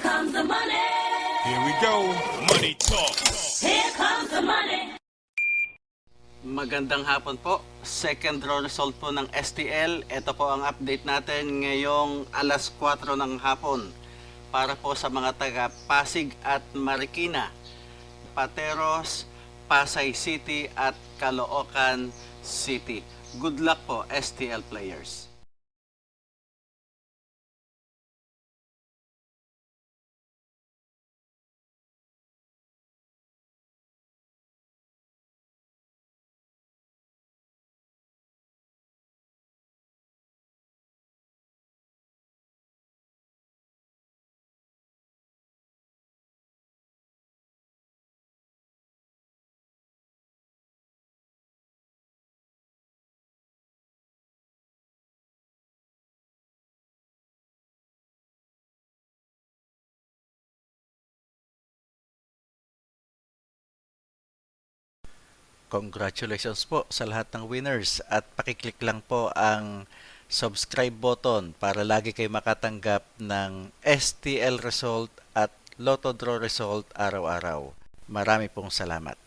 comes the money. Here we go. Money talk. Here comes the money. Magandang hapon po. Second draw result po ng STL. Ito po ang update natin ngayong alas 4 ng hapon. Para po sa mga taga Pasig at Marikina, Pateros, Pasay City at Caloocan City. Good luck po, STL players. Congratulations po sa lahat ng winners at pakiclick lang po ang subscribe button para lagi kayo makatanggap ng STL result at Lotto Draw result araw-araw. Marami pong salamat.